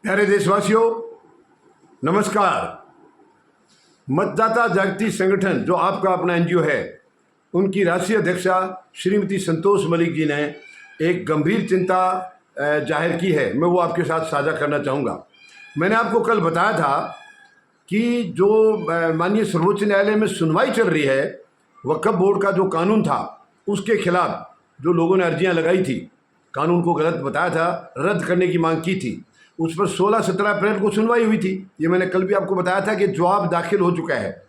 प्यारे देशवासियों, नमस्कार। मतदाता जागृति संगठन जो आपका अपना एनजीओ है, उनकी राष्ट्रीय अध्यक्षा श्रीमती संतोष मलिक जी ने एक गंभीर चिंता जाहिर की है। मैं वो आपके साथ साझा करना चाहूँगा। मैंने आपको कल बताया था कि जो माननीय सर्वोच्च न्यायालय में सुनवाई चल रही है, वक्फ बोर्ड का जो कानून था उसके खिलाफ जो लोगों ने अर्जियां लगाई थी, कानून को गलत बताया था, रद्द करने की मांग की थी, उस पर 16-17 अप्रैल को सुनवाई हुई थी। ये मैंने कल भी आपको बताया था कि जवाब दाखिल हो चुका है।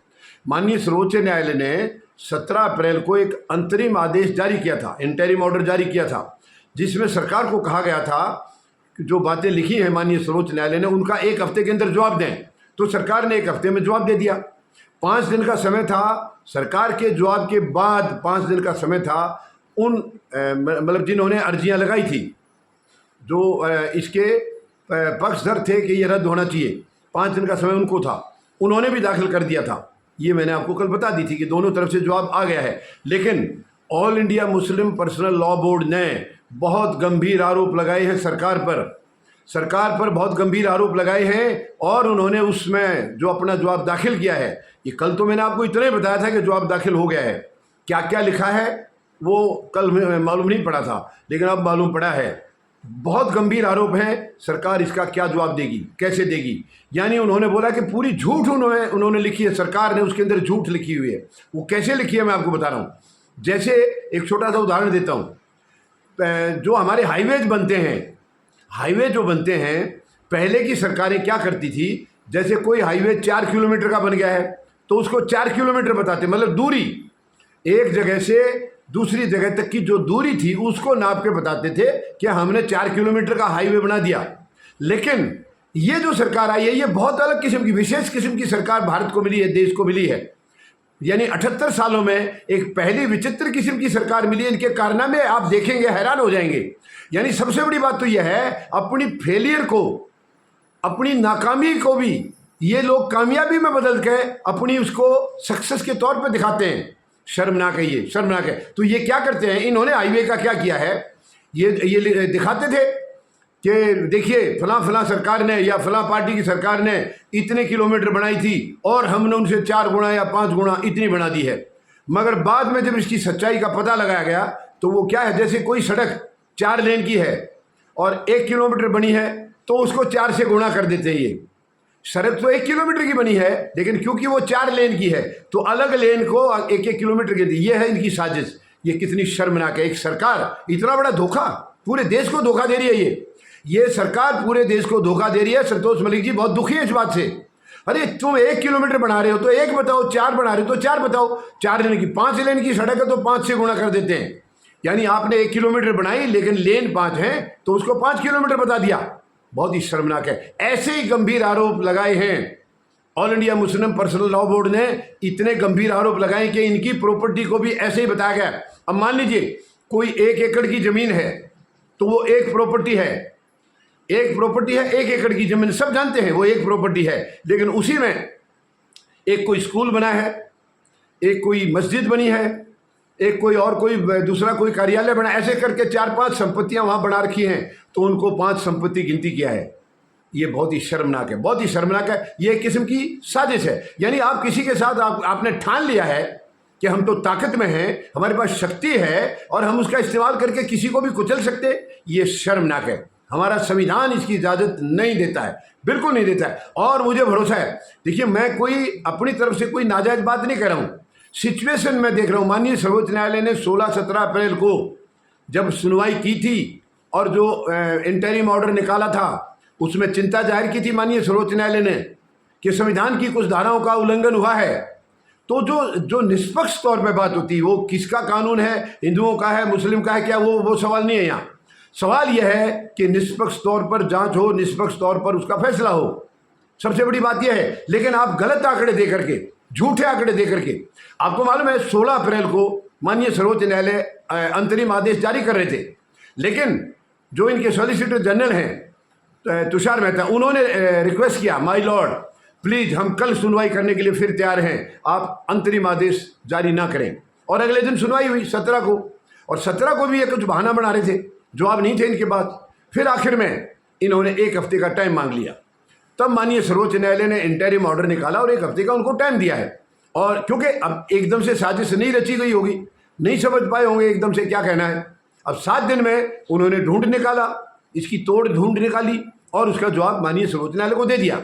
माननीय सर्वोच्च न्यायालय ने 17 अप्रैल को एक अंतरिम आदेश जारी किया था, इंटरिम ऑर्डर जारी किया था, जिसमें सरकार को कहा गया था कि जो बातें लिखी हैं माननीय सर्वोच्च न्यायालय ने उनका 1 हफ्ते के अंदर जवाब दें। तो सरकार ने 1 हफ्ते में जवाब दे दिया। 5 दिन का समय था। सरकार के जवाब के बाद 5 दिन का समय था उन मतलब जिन्होंने अर्जियां लगाई थी, जो इसके पक्षधर थे कि ये रद्द होना चाहिए, 5 दिन का समय उनको था, उन्होंने भी दाखिल कर दिया था। ये मैंने आपको कल बता दी थी कि दोनों तरफ से जवाब आ गया है। लेकिन all India Muslim personal law board ने बहुत गंभीर आरोप लगाए हैं सरकार पर बहुत गंभीर आरोप लगाए हैं, और उन्होंने उसमें जो अपना जवाब दाखिल किया है, ये कल तो मैंने आपको इतना ही बताया था कि जवाब दाखिल हो गया है। क्या क्या लिखा है वो कल मालूम नहीं पड़ा था, लेकिन अब मालूम पड़ा है। बहुत गंभीर आरोप है। सरकार इसका क्या जवाब देगी, कैसे देगी? यानी उन्होंने बोला कि पूरी झूठ उन्होंने लिखी है, सरकार ने उसके अंदर झूठ लिखी हुई है। वो कैसे लिखी है मैं आपको बता रहा हूँ। जैसे एक छोटा सा उदाहरण देता हूँ। जो हमारे हाईवे जो बनते हैं, पहले की सरकारें क्या करती थी, जैसे कोई हाईवे 4 किलोमीटर का बन गया है तो उसको 4 किलोमीटर बताते, मतलब दूरी, एक जगह से दूसरी जगह तक की जो दूरी थी उसको नाप के बताते थे कि हमने 4 किलोमीटर का हाईवे बना दिया। लेकिन ये जो सरकार आई है, ये बहुत अलग किस्म की, विशेष किस्म की सरकार भारत को मिली है, देश को मिली है। यानी 78 सालों में एक पहली विचित्र किस्म की सरकार मिली है। इनके कारनामे आप देखेंगे, हैरान हो जाएंगे। यानी सबसे बड़ी बात तो यह है, अपनी फेलियर को, अपनी नाकामी को भी ये लोग कामयाबी में बदल के अपनी उसको सक्सेस के तौर पर दिखाते हैं। शर्मनाक है, ये शर्मनाक है। तो ये क्या करते हैं, इन्होंने हाईवे का क्या किया है, ये दिखाते थे कि देखिए फलां सरकार ने या फलां पार्टी की सरकार ने इतने किलोमीटर बनाई थी और हमने उनसे 4 गुना या 5 गुना इतनी बना दी है। मगर बाद में जब इसकी सच्चाई का पता लगाया गया तो वो क्या है, जैसे कोई सड़क 4 लेन की है और 1 किलोमीटर बनी है तो उसको 4 से गुणा कर देते हैं। ये सड़क तो 1 किलोमीटर की बनी है, लेकिन क्योंकि वो 4 लेन की है तो अलग लेन को 1-1 किलोमीटर के दी। ये है इनकी साजिश। ये कितनी शर्मनाक है। एक सरकार इतना बड़ा धोखा, पूरे देश को धोखा दे रही है। ये सरकार पूरे देश को धोखा दे रही है। संतोष मलिक जी बहुत दुखी है इस बात से। अरे तुम 1 किलोमीटर बना रहे हो तो 1 बताओ, 4 बना रहे हो तो 4 बताओ। 4 लेन की, 5 लेन की सड़क है तो 5 से गुणा कर देते हैं। यानी आपने 1 किलोमीटर बनाई लेकिन लेन 5 है तो उसको 5 किलोमीटर बता दिया। बहुत ही शर्मनाक है। ऐसे ही गंभीर आरोप लगाए हैं all India Muslim personal law board ने। इतने गंभीर आरोप लगाए कि इनकी प्रॉपर्टी को भी ऐसे ही बताया गया। अब मान लीजिए कोई 1 एकड़ की जमीन है तो वो एक प्रॉपर्टी है, 1 एकड़ की जमीन, सब जानते हैं वो एक प्रॉपर्टी है। लेकिन उसी में एक कोई स्कूल बना है, एक कोई मस्जिद बनी है, एक कोई दूसरा कोई कार्यालय बना, ऐसे करके 4-5 संपत्तियां वहां बना रखी हैं तो उनको 5 संपत्ति गिनती किया है। ये बहुत ही शर्मनाक है, बहुत ही शर्मनाक है। ये एक किस्म की साजिश है। यानी आप किसी के साथ आपने ठान लिया है कि हम तो ताकत में हैं, हमारे पास शक्ति है और हम उसका इस्तेमाल करके किसी को भी कुचल सकते। ये शर्मनाक है। हमारा संविधान इसकी इजाज़त नहीं देता है, बिल्कुल नहीं देता है। और मुझे भरोसा है, देखिए मैं कोई अपनी तरफ से कोई नाजायज बात नहीं कर रहा हूँ, सिचुएशन में देख रहा हूँ। माननीय सर्वोच्च न्यायालय ने 16-17 अप्रैल को जब सुनवाई की थी और जो इंटरिम ऑर्डर निकाला था उसमें चिंता जाहिर की थी माननीय सर्वोच्च न्यायालय ने कि संविधान की कुछ धाराओं का उल्लंघन हुआ है। तो जो निष्पक्ष तौर पर बात होती है, वो किसका कानून है, हिंदुओं का है, मुस्लिम का है, क्या वो सवाल नहीं है। यहाँ सवाल यह है कि निष्पक्ष तौर पर जांच हो, निष्पक्ष तौर पर उसका फैसला हो। सबसे बड़ी बात यह है। लेकिन आप गलत आंकड़े दे करके, झूठे आंकड़े दे करके, आपको मालूम है 16 अप्रैल को माननीय सर्वोच्च न्यायालय अंतरिम आदेश जारी कर रहे थे, लेकिन जो इनके सॉलिसिटर जनरल हैं तुषार मेहता, उन्होंने रिक्वेस्ट किया, माय लॉर्ड प्लीज हम कल सुनवाई करने के लिए फिर तैयार हैं, आप अंतरिम आदेश जारी ना करें। और अगले दिन सुनवाई हुई 17 को, और 17 को भी ये कुछ बहाना बना रहे थे, जवाब नहीं थे इनके पास। फिर आखिर में इन्होंने 1 हफ्ते का टाइम मांग लिया। तब माननीय सर्वोच्च न्यायालय ने इंटरिम ऑर्डर निकाला और 1 हफ्ते का उनको टाइम दिया है। और क्योंकि अब एकदम से साजिश नहीं रची गई होगी, नहीं समझ पाए होंगे एकदम से क्या कहना है। अब 7 दिन में उन्होंने ढूंढ निकाला, इसकी तोड़ ढूंढ निकाली और उसका जवाब माननीय सर्वोच्च न्यायालय को दे दिया।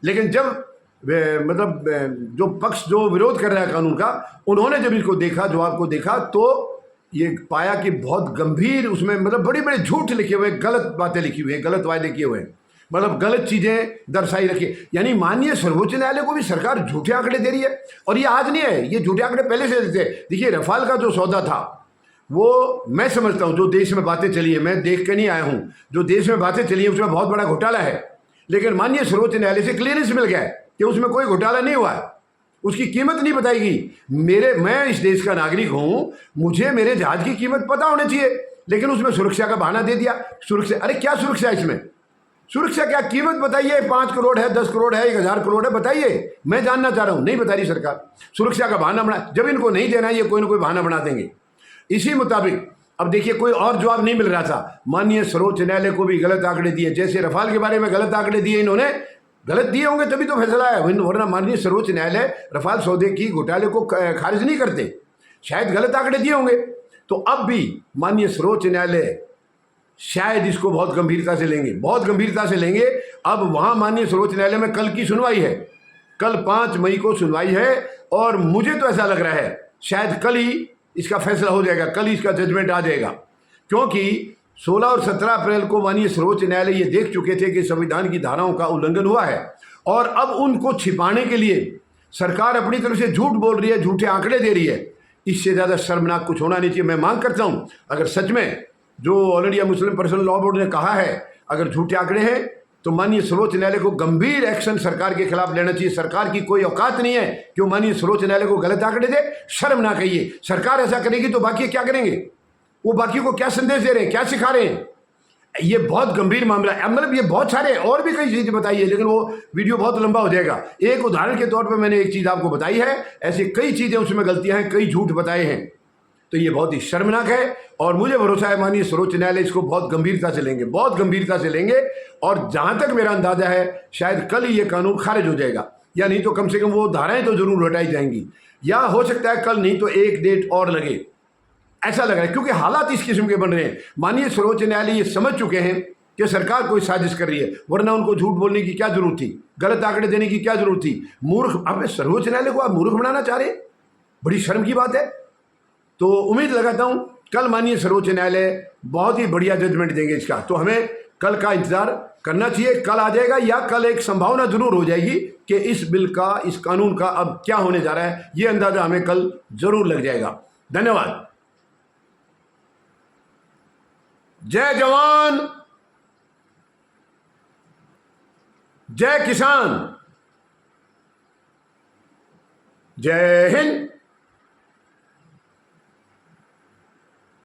लेकिन जब जो पक्ष जो विरोध कर रहा है कानून का, उन्होंने जब इसको देखा, जवाब को देखा, तो ये पाया कि बहुत गंभीर उसमें बड़े बड़े झूठ लिखे हुए, गलत बातें लिखी हुई हैं, गलत वायदे किए हुए हैं, गलत चीज़ें दर्शाई रखी। यानी माननीय सर्वोच्च न्यायालय को भी सरकार झूठे आंकड़े दे रही है। और ये आज नहीं है, ये झूठे आंकड़े पहले से देते। देखिए, रफाल का जो सौदा था, वो मैं समझता हूँ जो देश में बातें चली है, मैं देख के नहीं आया हूँ, जो देश में बातें चली है उसमें बहुत बड़ा घोटाला है। लेकिन माननीय सर्वोच्च न्यायालय से क्लियरेंस मिल गया है कि उसमें कोई घोटाला नहीं हुआ है, उसकी कीमत नहीं बताएगी। मैं इस देश का नागरिक हूं, मुझे मेरे जहाज की कीमत पता होनी चाहिए। लेकिन उसमें सुरक्षा का बहाना दे दिया। सुरक्षा, अरे क्या सुरक्षा है इसमें? सुरक्षा क्या? कीमत बताइए, 5 करोड़ है, 10 करोड़ है, 1000 करोड़ है, बताइए। मैं जानना चाह रहा हूं, नहीं बता रही सरकार। सुरक्षा का बहाना बना, जब इनको नहीं देना है ये कोई ना कोई बहाना बना देंगे। इसी मुताबिक अब देखिए, कोई और जवाब नहीं मिल रहा था। माननीय सर्वोच्च न्यायालय को भी गलत आंकड़े दिए, जैसे रफाल के बारे में गलत आंकड़े दिए इन्होंने, गलत दिए होंगे तभी तो फैसला है, वरना माननीय सर्वोच्च न्यायालय रफाल सौदे की घोटाले को खारिज नहीं करते। शायद गलत आंकड़े दिए होंगे। तो अब भी माननीय सर्वोच्च न्यायालय शायद इसको बहुत गंभीरता से लेंगे, बहुत गंभीरता से लेंगे। अब वहां माननीय सर्वोच्च न्यायालय में कल की सुनवाई है, कल 5 मई को सुनवाई है। और मुझे तो ऐसा लग रहा है शायद कल ही इसका फैसला हो जाएगा, कल ही इसका जजमेंट आ जाएगा। क्योंकि 16 और 17 अप्रैल को माननीय सर्वोच्च न्यायालय ये देख चुके थे कि संविधान की धाराओं का उल्लंघन हुआ है। और अब उनको छिपाने के लिए सरकार अपनी तरफ से झूठ बोल रही है, झूठे आंकड़े दे रही है। इससे ज़्यादा शर्मनाक कुछ होना नहीं चाहिए। मैं मांग करता हूँ, अगर सच में जो all India Muslim personal law board ने कहा है, अगर झूठे आंकड़े हैं, तो माननीय सर्वोच्च न्यायालय को गंभीर एक्शन सरकार के खिलाफ लेना चाहिए। सरकार की कोई औकात नहीं है कि वो माननीय सर्वोच्च न्यायालय को गलत आंकड़े दे। शर्म ना कहिए। सरकार ऐसा करेगी तो बाकी क्या करेंगे? वो बाकी को क्या संदेश दे रहे हैं, क्या सिखा रहे हैं? ये बहुत गंभीर मामला है। ये बहुत सारे और भी कई चीज़ें बताई है, लेकिन वो वीडियो बहुत लंबा हो जाएगा। एक उदाहरण के तौर पर मैंने एक चीज़ आपको बताई है, ऐसी कई चीज़ें उसमें गलतियां हैं, कई झूठ बताए हैं। तो ये बहुत ही शर्मनाक है। और मुझे भरोसा है माननीय सर्वोच्च न्यायालय इसको बहुत गंभीरता से लेंगे, बहुत गंभीरता से लेंगे। और जहां तक मेरा अंदाजा है, शायद कल ही ये कानून खारिज हो जाएगा, या नहीं तो कम से कम वो धाराएं तो जरूर हटाई जाएंगी। या हो सकता है कल नहीं तो एक डेट और लगे, ऐसा लग रहा है। क्योंकि हालात इस किस्म के बन रहे हैं। माननीय सर्वोच्च न्यायालय ये समझ चुके हैं कि सरकार कोई साजिश कर रही है, वरना उनको झूठ बोलने की क्या जरूरत थी, गलत आंकड़े देने की क्या जरूरत थी। मूर्ख, अपने सर्वोच्च न्यायालय को आप मूर्ख बनाना चाह रहे हैं, बड़ी शर्म की बात है। तो उम्मीद लगाता हूं कल माननीय सर्वोच्च न्यायालय बहुत ही बढ़िया जजमेंट देंगे इसका। तो हमें कल का इंतजार करना चाहिए। कल आ जाएगा, या कल एक संभावना जरूर हो जाएगी कि इस बिल का, इस कानून का अब क्या होने जा रहा है, ये अंदाजा हमें कल जरूर लग जाएगा। धन्यवाद। जय जवान, जय किसान, जय हिंद।